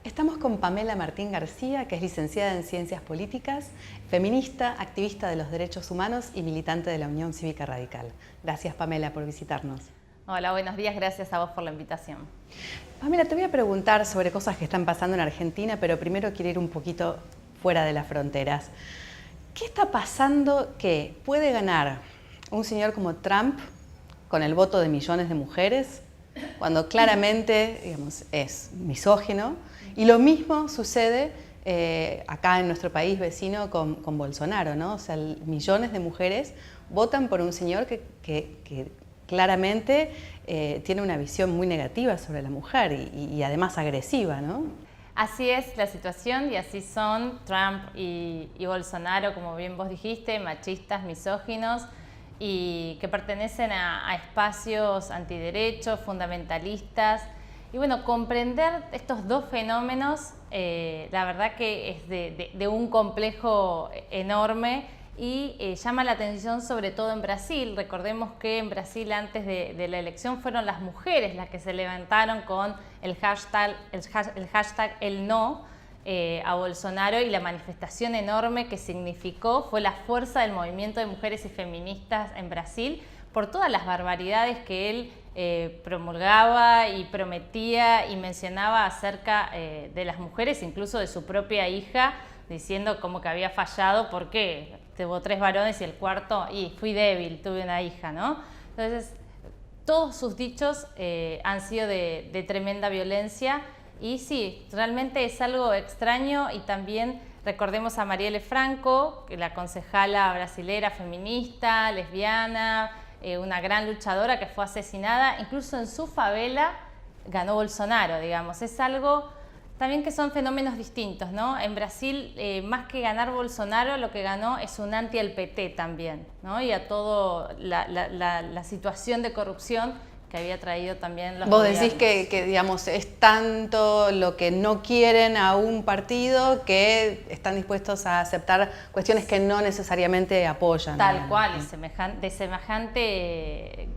Estamos con Pamela Martín García, que es licenciada en Ciencias Políticas, feminista, activista de los derechos humanos y militante de la Unión Cívica Radical. Gracias, Pamela, por visitarnos. Hola, buenos días. Gracias a vos por la invitación. Pamela, te voy a preguntar sobre cosas que están pasando en Argentina, pero primero quiero ir un poquito fuera de las fronteras. ¿Qué está pasando que puede ganar un señor como Trump con el voto de millones de mujeres, cuando claramente, digamos, es misógino? Y lo mismo sucede acá en nuestro país vecino con Bolsonaro, ¿no? O sea, millones de mujeres votan por un señor que claramente tiene una visión muy negativa sobre la mujer y además agresiva, ¿no? Así es la situación y así son Trump y Bolsonaro, como bien vos dijiste, machistas, misóginos y que pertenecen a espacios antiderechos, fundamentalistas. Y bueno, comprender estos dos fenómenos, la verdad que es de un complejo enorme y llama la atención sobre todo en Brasil. Recordemos que en Brasil antes de la elección fueron las mujeres las que se levantaron con el hashtag El No a Bolsonaro, y la manifestación enorme que significó fue la fuerza del movimiento de mujeres y feministas en Brasil por todas las barbaridades que él promulgaba y prometía y mencionaba acerca de las mujeres, incluso de su propia hija, diciendo como que había fallado porque tuvo 3 varones y el cuarto, y fui débil, tuve una hija, ¿no? Entonces, todos sus dichos han sido de tremenda violencia y sí, realmente es algo extraño. Y también recordemos a Marielle Franco, que la concejala brasilera feminista, lesbiana, una gran luchadora que fue asesinada, incluso en su favela ganó Bolsonaro, digamos. Es algo también que son fenómenos distintos, ¿no? En Brasil, más que ganar Bolsonaro, lo que ganó es un anti al PT también, ¿no? Y a toda la situación de corrupción que había traído también los Vos gobiernos. decís que, digamos, es tanto lo que no quieren a un partido que están dispuestos a aceptar cuestiones que no necesariamente apoyan. Tal cual, de semejante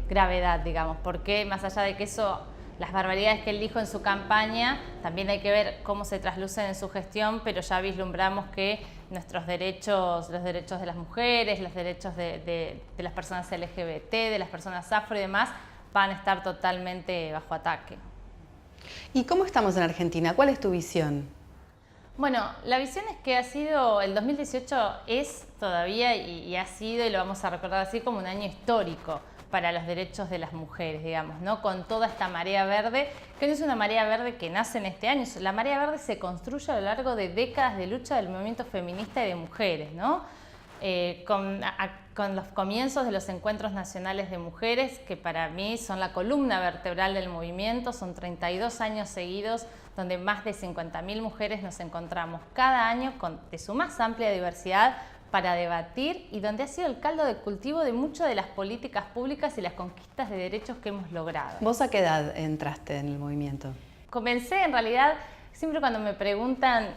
gravedad, digamos, porque más allá de que eso, las barbaridades que él dijo en su campaña, también hay que ver cómo se traslucen en su gestión, pero ya vislumbramos que nuestros derechos, los derechos de las mujeres, los derechos de las personas LGBT, de las personas afro y demás, van a estar totalmente bajo ataque. ¿Y cómo estamos en Argentina? ¿Cuál es tu visión? Bueno, la visión es que ha sido, el 2018 es todavía y ha sido, y lo vamos a recordar así, como un año histórico para los derechos de las mujeres, digamos, ¿no? Con toda esta marea verde, que no es una marea verde que nace en este año, la marea verde se construye a lo largo de décadas de lucha del movimiento feminista y de mujeres, ¿no? Con los comienzos de los encuentros nacionales de mujeres, que para mí son la columna vertebral del movimiento, son 32 años seguidos donde más de 50.000 mujeres nos encontramos cada año de su más amplia diversidad para debatir, y donde ha sido el caldo de cultivo de muchas de las políticas públicas y las conquistas de derechos que hemos logrado. ¿Vos a qué edad entraste en el movimiento? Comencé, en realidad, siempre cuando me preguntan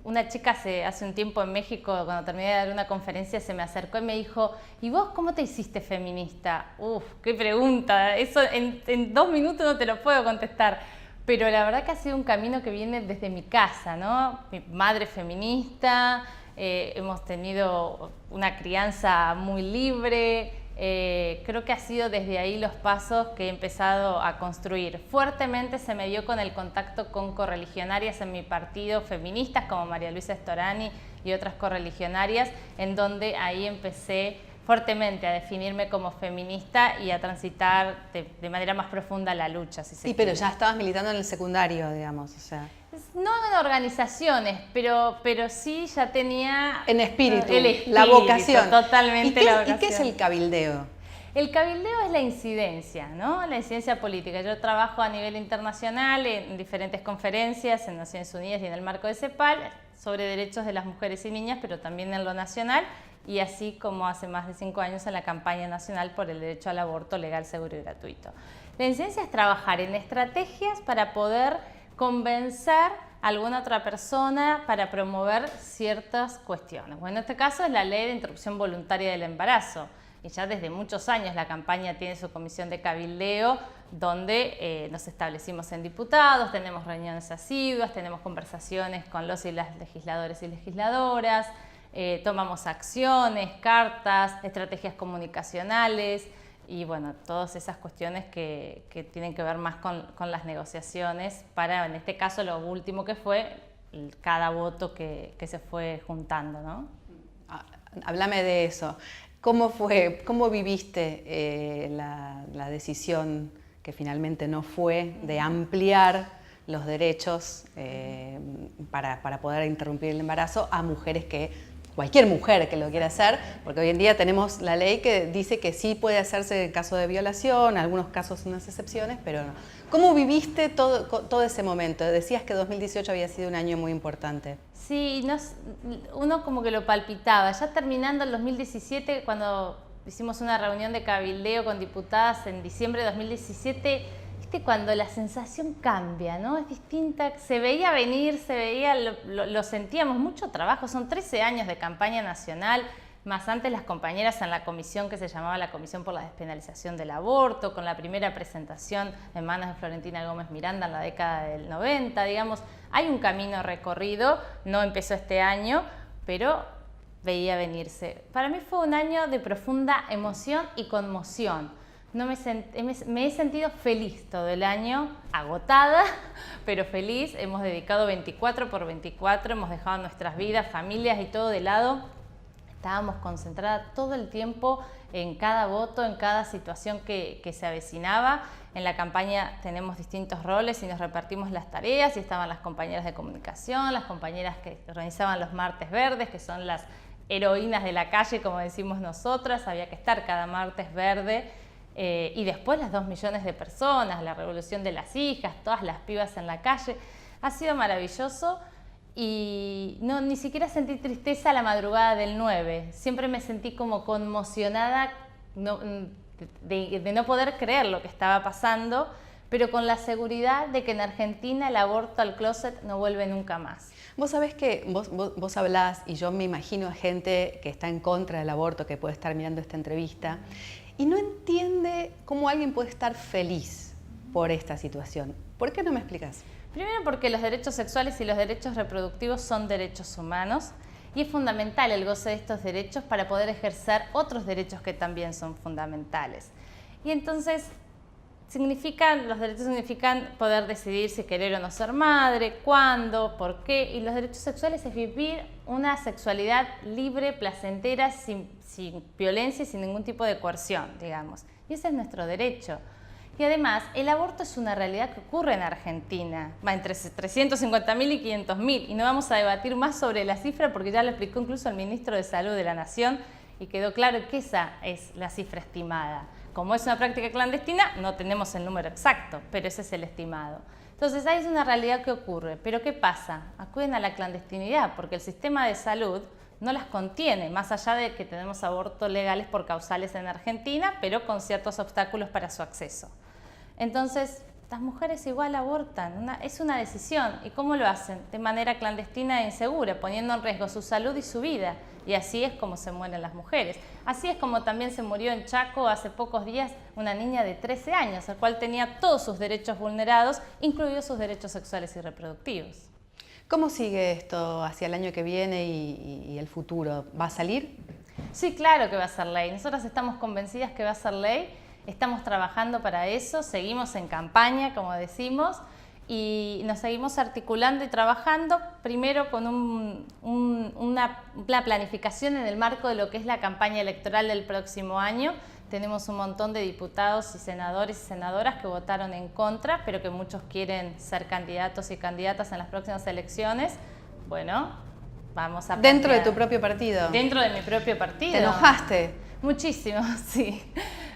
una chica hace un tiempo en México, cuando terminé de dar una conferencia, se me acercó y me dijo: ¿y vos cómo te hiciste feminista? Uf, qué pregunta, eso en 2 minutos no te lo puedo contestar. Pero la verdad que ha sido un camino que viene desde mi casa, ¿no? Mi madre feminista, hemos tenido una crianza muy libre. Creo que ha sido desde ahí los pasos que he empezado a construir. Fuertemente se me dio con el contacto con correligionarias en mi partido, feministas como María Luisa Storani y otras correligionarias, en donde ahí empecé fuertemente a definirme como feminista y a transitar de manera más profunda la lucha. Si se Sí, pero ya estabas militando en el secundario, digamos, o sea. No en organizaciones, pero sí ya tenía En espíritu, el espíritu, la vocación. Totalmente la vocación. ¿Y qué es el cabildeo? El cabildeo es la incidencia, ¿no? La incidencia política. Yo trabajo a nivel internacional en diferentes conferencias en Naciones Unidas y en el marco de CEPAL sobre derechos de las mujeres y niñas, pero también en lo nacional, y así como hace más de 5 años en la campaña nacional por el derecho al aborto legal, seguro y gratuito. La incidencia es trabajar en estrategias para poder convencer a alguna otra persona para promover ciertas cuestiones. Bueno, en este caso es la ley de interrupción voluntaria del embarazo. Y ya desde muchos años la campaña tiene su comisión de cabildeo, donde nos establecimos en diputados, tenemos reuniones asiduas, tenemos conversaciones con los y las legisladores y legisladoras, tomamos acciones, cartas, estrategias comunicacionales y bueno, todas esas cuestiones que tienen que ver más con las negociaciones para, en este caso, lo último que fue cada voto que se fue juntando, ¿no? Háblame de eso. ¿Cómo fue, cómo viviste la decisión que finalmente no fue de ampliar los derechos para poder interrumpir el embarazo a mujeres cualquier mujer que lo quiera hacer, porque hoy en día tenemos la ley que dice que sí puede hacerse en caso de violación, en algunos casos unas excepciones, pero no. ¿Cómo viviste todo ese momento? Decías que 2018 había sido un año muy importante. Sí, uno como que lo palpitaba. Ya terminando el 2017, cuando hicimos una reunión de cabildeo con diputadas en diciembre de 2017, ¿viste? Cuando la sensación cambia, ¿no? Es distinta, se veía venir, lo sentíamos, mucho trabajo, son 13 años de campaña nacional, más antes las compañeras en la comisión que se llamaba la Comisión por la Despenalización del Aborto, con la primera presentación en manos de Florentina Gómez Miranda en la década del 90, digamos, hay un camino recorrido, no empezó este año, pero veía venirse. Para mí fue un año de profunda emoción y conmoción. Me he sentido feliz todo el año, agotada, pero feliz. Hemos dedicado 24/24, hemos dejado nuestras vidas, familias y todo de lado. Estábamos concentradas todo el tiempo en cada voto, en cada situación que se avecinaba. En la campaña tenemos distintos roles y nos repartimos las tareas, y estaban las compañeras de comunicación, las compañeras que organizaban los martes verdes, que son las heroínas de la calle, como decimos nosotras. Había que estar cada martes verde. Y después las 2 millones de personas, la revolución de las hijas, todas las pibas en la calle. Ha sido maravilloso y ni siquiera sentí tristeza la madrugada del 9. Siempre me sentí como conmocionada de no poder creer lo que estaba pasando, pero con la seguridad de que en Argentina el aborto al closet no vuelve nunca más. Vos sabés que vos hablás, y yo me imagino a gente que está en contra del aborto, que puede estar mirando esta entrevista, y no entiende cómo alguien puede estar feliz por esta situación. ¿Por qué no me explicas? Primero porque los derechos sexuales y los derechos reproductivos son derechos humanos y es fundamental el goce de estos derechos para poder ejercer otros derechos que también son fundamentales. Y entonces los derechos significan poder decidir si querer o no ser madre, cuándo, por qué, y los derechos sexuales es vivir una sexualidad libre, placentera, sin violencia y sin ningún tipo de coerción, digamos. Y ese es nuestro derecho. Y además, el aborto es una realidad que ocurre en Argentina, va entre 350.000 y 500.000, y no vamos a debatir más sobre la cifra porque ya lo explicó incluso el ministro de Salud de la Nación y quedó claro que esa es la cifra estimada. Como es una práctica clandestina, no tenemos el número exacto, pero ese es el estimado. Entonces, ahí es una realidad que ocurre. ¿Pero qué pasa? Acuden a la clandestinidad porque el sistema de salud no las contiene, más allá de que tenemos abortos legales por causales en Argentina, pero con ciertos obstáculos para su acceso. Entonces, las mujeres igual abortan, es una decisión. ¿Y cómo lo hacen? De manera clandestina e insegura, poniendo en riesgo su salud y su vida. Y así es como se mueren las mujeres. Así es como también se murió en Chaco hace pocos días una niña de 13 años, la cual tenía todos sus derechos vulnerados, incluidos sus derechos sexuales y reproductivos. ¿Cómo sigue esto hacia el año que viene y el futuro? ¿Va a salir? Sí, claro que va a ser ley. Nosotras estamos convencidas que va a ser ley. Estamos trabajando para eso, seguimos en campaña, como decimos, y nos seguimos articulando y trabajando, primero con una planificación en el marco de lo que es la campaña electoral del próximo año. Tenemos un montón de diputados y senadores y senadoras que votaron en contra, pero que muchos quieren ser candidatos y candidatas en las próximas elecciones. Bueno, vamos a... ¿Dentro de tu propio partido? Dentro de mi propio partido. ¿Te enojaste? Muchísimo, sí.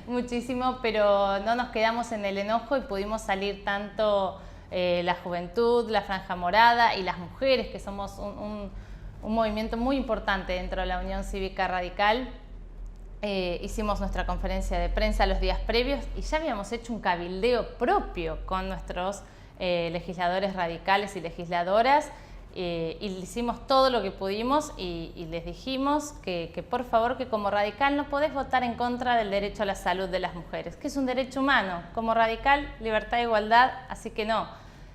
Muchísimo, pero no nos quedamos en el enojo y pudimos salir tanto la juventud, la Franja Morada y las mujeres, que somos un movimiento muy importante dentro de la Unión Cívica Radical. Hicimos nuestra conferencia de prensa los días previos y ya habíamos hecho un cabildeo propio con nuestros legisladores radicales y legisladoras y hicimos todo lo que pudimos y les dijimos que por favor, que como radical no podés votar en contra del derecho a la salud de las mujeres, que es un derecho humano. Como radical, libertad e igualdad, así que no.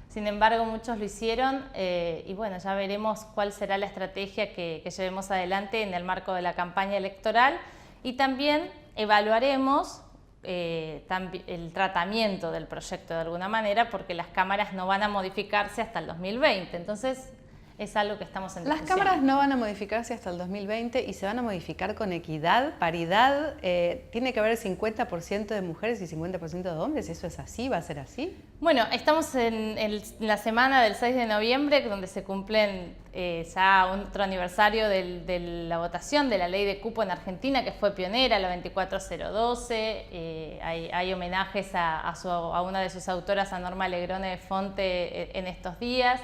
Sin embargo, muchos lo hicieron y bueno, ya veremos cuál será la estrategia que llevemos adelante en el marco de la campaña electoral y también evaluaremos el tratamiento del proyecto de alguna manera, porque las cámaras no van a modificarse hasta el 2020. Entonces, es algo que estamos en discusión. Las cámaras no van a modificarse hasta el 2020 y se van a modificar con equidad, paridad. ¿Tiene que haber 50% de mujeres y 50% de hombres? ¿Eso es así? ¿Va a ser así? Bueno, estamos en la semana del 6 de noviembre, donde se cumplen ya otro aniversario de la votación de la ley de cupo en Argentina, que fue pionera, la 24012. Hay homenajes a una de sus autoras, a Norma Legrone de Fonte, en estos días.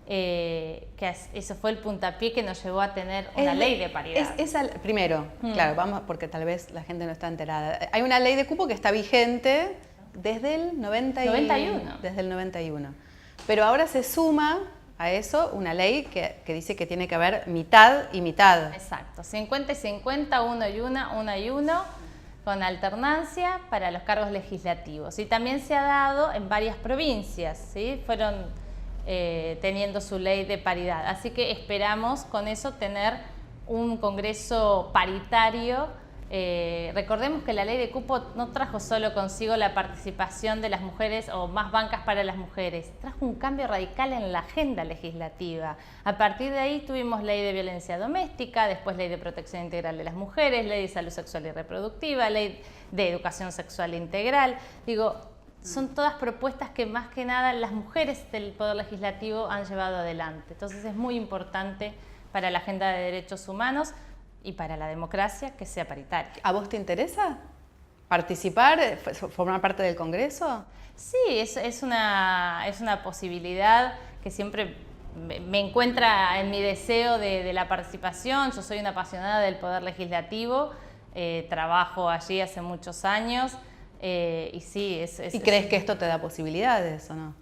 Eso fue el puntapié que nos llevó a tener una ley de paridad. Primero, claro, vamos, porque tal vez la gente no está enterada. Hay una ley de cupo que está vigente desde el 91. Desde el 91. Pero ahora se suma a eso una ley que dice que tiene que haber mitad y mitad. Exacto, 50 y 50, una y una, con alternancia para los cargos legislativos. Y también se ha dado en varias provincias, ¿sí? Fueron teniendo su ley de paridad. Así que esperamos con eso tener un Congreso paritario. Recordemos que la ley de cupo no trajo solo consigo la participación de las mujeres o más bancas para las mujeres, trajo un cambio radical en la agenda legislativa. A partir de ahí tuvimos ley de violencia doméstica, después ley de protección integral de las mujeres, ley de salud sexual y reproductiva, ley de educación sexual integral. Son todas propuestas que más que nada las mujeres del Poder Legislativo han llevado adelante. Entonces es muy importante para la agenda de derechos humanos y para la democracia que sea paritaria. ¿A vos te interesa participar, formar parte del Congreso? Sí, es una posibilidad que siempre me encuentra en mi deseo de la participación. Yo soy una apasionada del Poder Legislativo, trabajo allí hace muchos años. Y sí, ¿Y crees que esto te da posibilidades o no?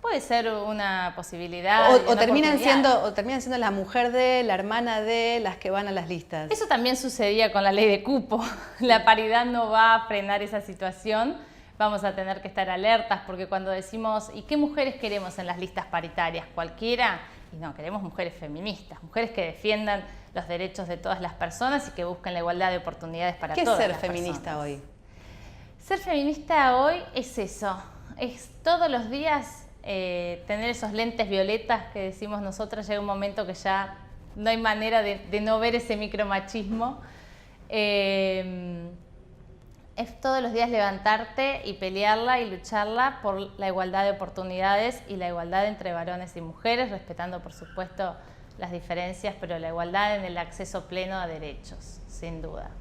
Puede ser una posibilidad. O terminan siendo la mujer de, la hermana de, las que van a las listas. Eso también sucedía con la ley de cupo. La paridad no va a frenar esa situación. Vamos a tener que estar alertas, porque cuando decimos, ¿y qué mujeres queremos en las listas paritarias? ¿Cualquiera? Y no, queremos mujeres feministas, mujeres que defiendan los derechos de todas las personas y que busquen la igualdad de oportunidades para todas las personas. ¿Qué es ser feminista hoy? Ser feminista hoy es eso, es todos los días tener esos lentes violetas que decimos nosotras. Llega un momento que ya no hay manera de no ver ese micromachismo. Es todos los días levantarte y pelearla y lucharla por la igualdad de oportunidades y la igualdad entre varones y mujeres, respetando por supuesto las diferencias, pero la igualdad en el acceso pleno a derechos, sin duda.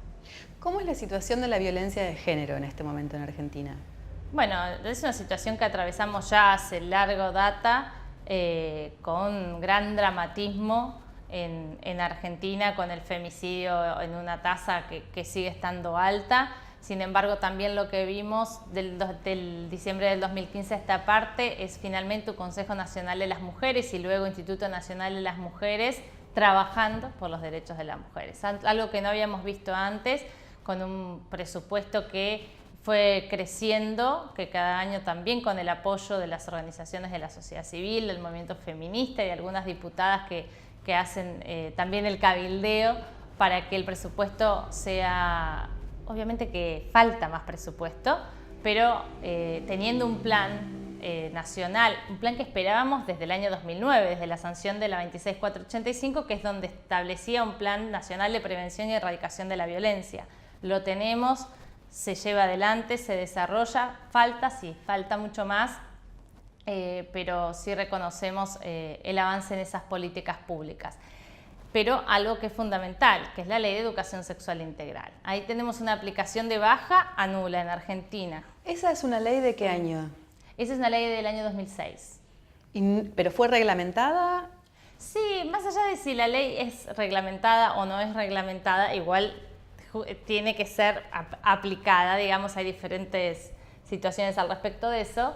¿Cómo es la situación de la violencia de género en este momento en Argentina? Bueno, es una situación que atravesamos ya hace larga data, con gran dramatismo en Argentina, con el femicidio en una tasa que sigue estando alta. Sin embargo, también lo que vimos del diciembre del 2015 a esta parte es finalmente un Consejo Nacional de las Mujeres y luego Instituto Nacional de las Mujeres trabajando por los derechos de las mujeres. Algo que no habíamos visto antes, con un presupuesto que fue creciendo, que cada año también con el apoyo de las organizaciones de la sociedad civil, del movimiento feminista y de algunas diputadas que hacen también el cabildeo para que el presupuesto sea, obviamente que falta más presupuesto, pero teniendo un plan nacional, un plan que esperábamos desde el año 2009, desde la sanción de la 26485, que es donde establecía un plan nacional de prevención y erradicación de la violencia. Lo tenemos, se lleva adelante, se desarrolla, falta mucho más, pero sí reconocemos el avance en esas políticas públicas. Pero algo que es fundamental, que es la Ley de Educación Sexual Integral. Ahí tenemos una aplicación de baja a nula en Argentina. ¿Esa es una ley de qué año? Esa es una ley del año 2006. ¿Pero fue reglamentada? Sí, más allá de si la ley es reglamentada o no es reglamentada, igual tiene que ser aplicada, digamos, hay diferentes situaciones al respecto de eso,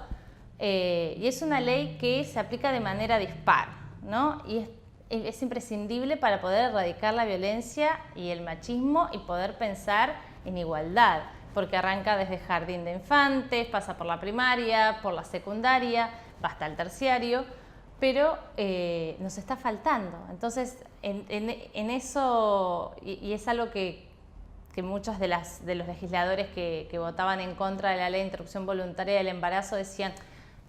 y es una ley que se aplica de manera dispar. ¿no? Y es imprescindible para poder erradicar la violencia y el machismo y poder pensar en igualdad, porque arranca desde jardín de infantes, pasa por la primaria, por la secundaria, va hasta el terciario, pero nos está faltando. Entonces, en eso, y es algo que muchos de los legisladores que votaban en contra de la ley de interrupción voluntaria del embarazo decían: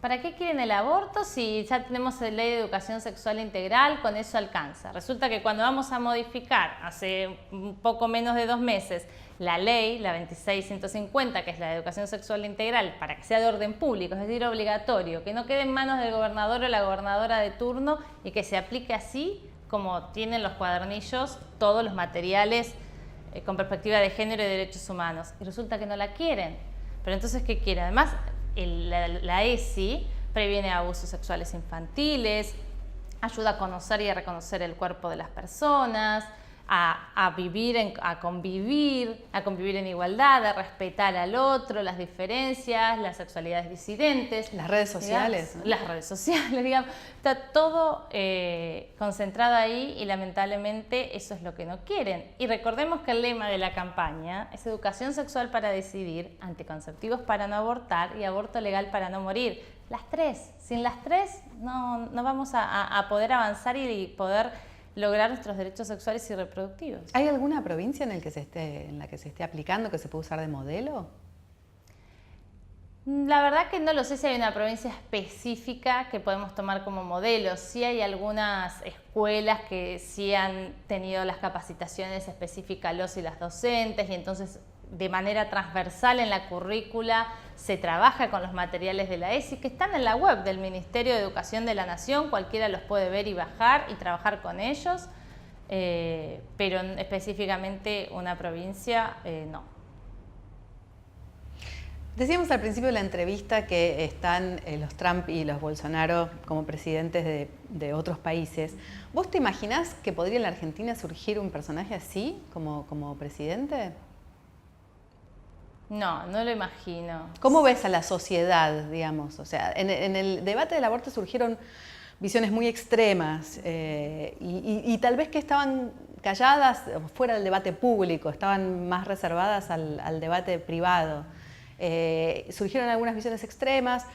¿para qué quieren el aborto si ya tenemos la ley de educación sexual integral? Con eso alcanza. Resulta que cuando vamos a modificar, hace un poco menos de 2 meses, la ley, la 26150, que es la de educación sexual integral, para que sea de orden público, es decir, obligatorio, que no quede en manos del gobernador o la gobernadora de turno y que se aplique así como tienen los cuadernillos todos los materiales con perspectiva de género y derechos humanos. Y resulta que no la quieren. Pero entonces, ¿qué quieren? Además, la ESI previene abusos sexuales infantiles, ayuda a conocer y a reconocer el cuerpo de las personas, a convivir en igualdad, a respetar al otro, las diferencias, las sexualidades disidentes. Las redes sociales. Digamos, ¿no? Las redes sociales, digamos. Está todo concentrado ahí y lamentablemente eso es lo que no quieren. Y recordemos que el lema de la campaña es educación sexual para decidir, anticonceptivos para no abortar y aborto legal para no morir. Las tres. Sin las tres no vamos a poder avanzar y poder lograr nuestros derechos sexuales y reproductivos. ¿Hay alguna provincia en la que se esté aplicando, que se puede usar de modelo? La verdad que no lo sé si hay una provincia específica que podemos tomar como modelo. Sí hay algunas escuelas que sí han tenido las capacitaciones específicas los y las docentes, y entonces de manera transversal en la currícula se trabaja con los materiales de la ESI que están en la web del Ministerio de Educación de la Nación, cualquiera los puede ver y bajar y trabajar con ellos, pero específicamente una provincia no. Decíamos al principio de la entrevista que están los Trump y los Bolsonaro como presidentes de otros países. ¿Vos te imaginás que podría en la Argentina surgir un personaje así como presidente? No, no lo imagino. ¿Cómo ves a la sociedad, digamos? O sea, en el debate del aborto surgieron visiones muy extremas y tal vez que estaban calladas fuera del debate público, estaban más reservadas al debate privado. Surgieron algunas visiones extremas,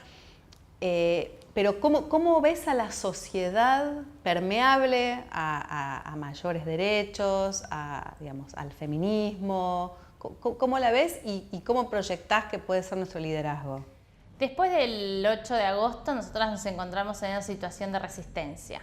pero ¿cómo ves a la sociedad permeable a mayores derechos, digamos, al feminismo? ¿Cómo la ves y cómo proyectás que puede ser nuestro liderazgo? Después del 8 de agosto, nosotras nos encontramos en una situación de resistencia.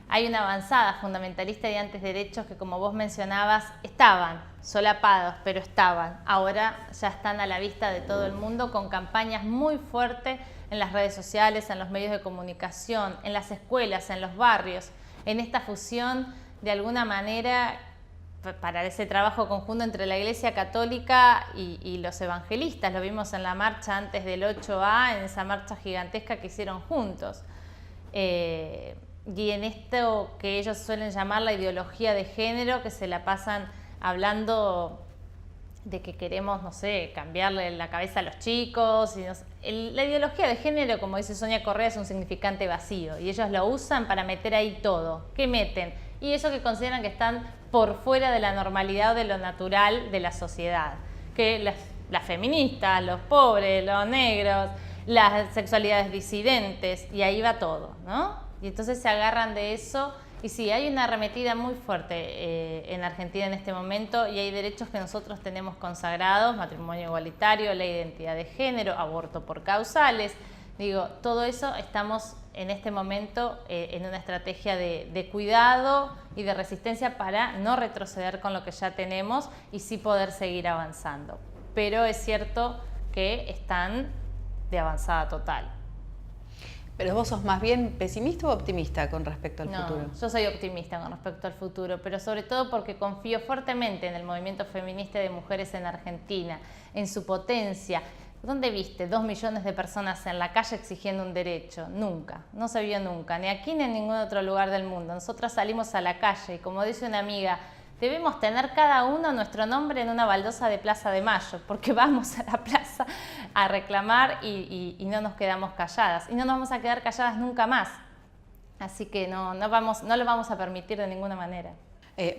Hay una avanzada fundamentalista de antiderechos que, como vos mencionabas, estaban solapados, pero estaban. Ahora ya están a la vista de todo el mundo con campañas muy fuertes en las redes sociales, en los medios de comunicación, en las escuelas, en los barrios, en esta fusión de alguna manera para ese trabajo conjunto entre la Iglesia Católica y los evangelistas. Lo vimos en la marcha antes del 8A, en esa marcha gigantesca que hicieron juntos. Y en esto que ellos suelen llamar la ideología de género, que se la pasan hablando de que queremos, no sé, cambiarle la cabeza a los chicos. La ideología de género, como dice Sonia Correa, es un significante vacío y ellos lo usan para meter ahí todo. ¿Qué meten? Y eso que consideran que están por fuera de la normalidad o de lo natural de la sociedad. Que las feministas, los pobres, los negros, las sexualidades disidentes, y ahí va todo, ¿no? Y entonces se agarran de eso. Y sí, hay una arremetida muy fuerte en Argentina en este momento, y hay derechos que nosotros tenemos consagrados: matrimonio igualitario, ley de identidad de género, aborto por causales. Digo, todo eso estamos en este momento en una estrategia de cuidado y de resistencia para no retroceder con lo que ya tenemos y sí poder seguir avanzando. Pero es cierto que están de avanzada total. ¿Pero vos sos más bien pesimista o optimista con respecto al futuro? Yo soy optimista con respecto al futuro, pero sobre todo porque confío fuertemente en el movimiento feminista de mujeres en Argentina, en su potencia. ¿Dónde viste 2 millones de personas en la calle exigiendo un derecho? Nunca, no se vio nunca, ni aquí ni en ningún otro lugar del mundo. Nosotras salimos a la calle y, como dice una amiga, debemos tener cada uno nuestro nombre en una baldosa de Plaza de Mayo, porque vamos a la plaza a reclamar y no nos quedamos calladas. Y no nos vamos a quedar calladas nunca más. Así que no lo vamos a permitir de ninguna manera.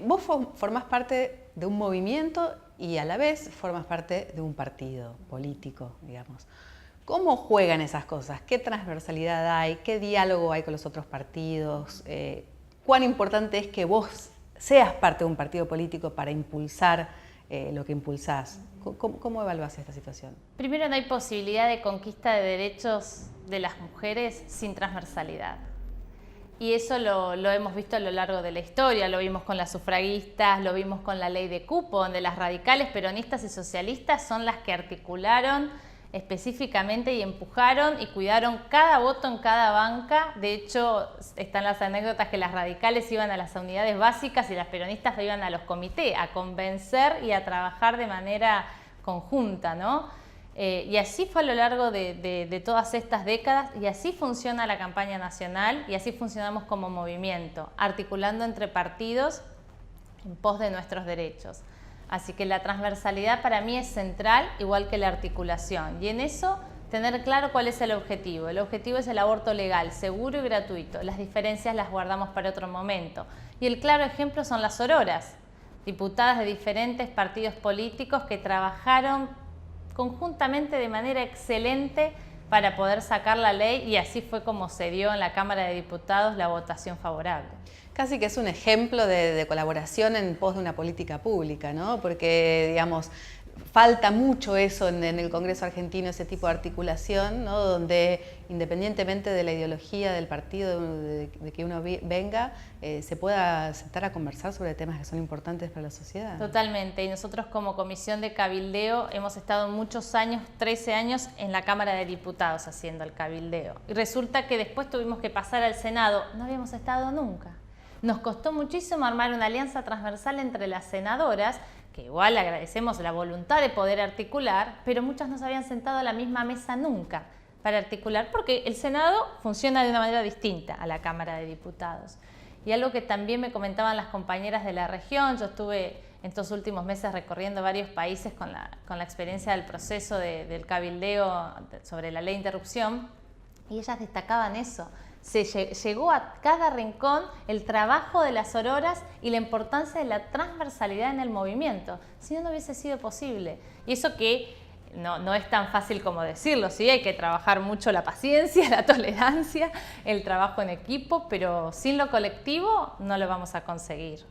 Vos formás parte de un movimiento y a la vez formas parte de un partido político, digamos. ¿Cómo juegan esas cosas? ¿Qué transversalidad hay? ¿Qué diálogo hay con los otros partidos? ¿Cuán importante es que vos seas parte de un partido político para impulsar lo que impulsás? ¿Cómo evaluás esta situación? Primero, no hay posibilidad de conquista de derechos de las mujeres sin transversalidad. Y eso lo hemos visto a lo largo de la historia, lo vimos con las sufragistas, lo vimos con la ley de cupo, donde las radicales peronistas y socialistas son las que articularon específicamente y empujaron y cuidaron cada voto en cada banca. De hecho, están las anécdotas que las radicales iban a las unidades básicas y las peronistas iban a los comités a convencer y a trabajar de manera conjunta, ¿no? Y así fue a lo largo de todas estas décadas, y así funciona la campaña nacional y así funcionamos como movimiento, articulando entre partidos en pos de nuestros derechos. Así que la transversalidad para mí es central, igual que la articulación, y en eso tener claro cuál es el objetivo. El objetivo es el aborto legal, seguro y gratuito. Las diferencias las guardamos para otro momento. Y el claro ejemplo son las sororas, diputadas de diferentes partidos políticos que trabajaron conjuntamente de manera excelente para poder sacar la ley, y así fue como se dio en la Cámara de Diputados la votación favorable. Casi que es un ejemplo de colaboración en pos de una política pública, ¿no? Porque, digamos, falta mucho eso en el Congreso argentino, ese tipo de articulación, ¿no? Donde independientemente de la ideología del partido de que uno venga, se pueda sentar a conversar sobre temas que son importantes para la sociedad. Totalmente, y nosotros como Comisión de Cabildeo hemos estado muchos años, 13 años, en la Cámara de Diputados haciendo el cabildeo. Y resulta que después tuvimos que pasar al Senado, no habíamos estado nunca. Nos costó muchísimo armar una alianza transversal entre las senadoras, que igual agradecemos la voluntad de poder articular, pero muchas no se habían sentado a la misma mesa nunca para articular, porque el Senado funciona de una manera distinta a la Cámara de Diputados. Y algo que también me comentaban las compañeras de la región, yo estuve en estos últimos meses recorriendo varios países con la experiencia del proceso del cabildeo sobre la ley de interrupción, y ellas destacaban eso. Llegó a cada rincón el trabajo de las sororas y la importancia de la transversalidad en el movimiento. Si no, no hubiese sido posible. Y eso que no es tan fácil como decirlo, ¿sí? Hay que trabajar mucho la paciencia, la tolerancia, el trabajo en equipo, pero sin lo colectivo no lo vamos a conseguir.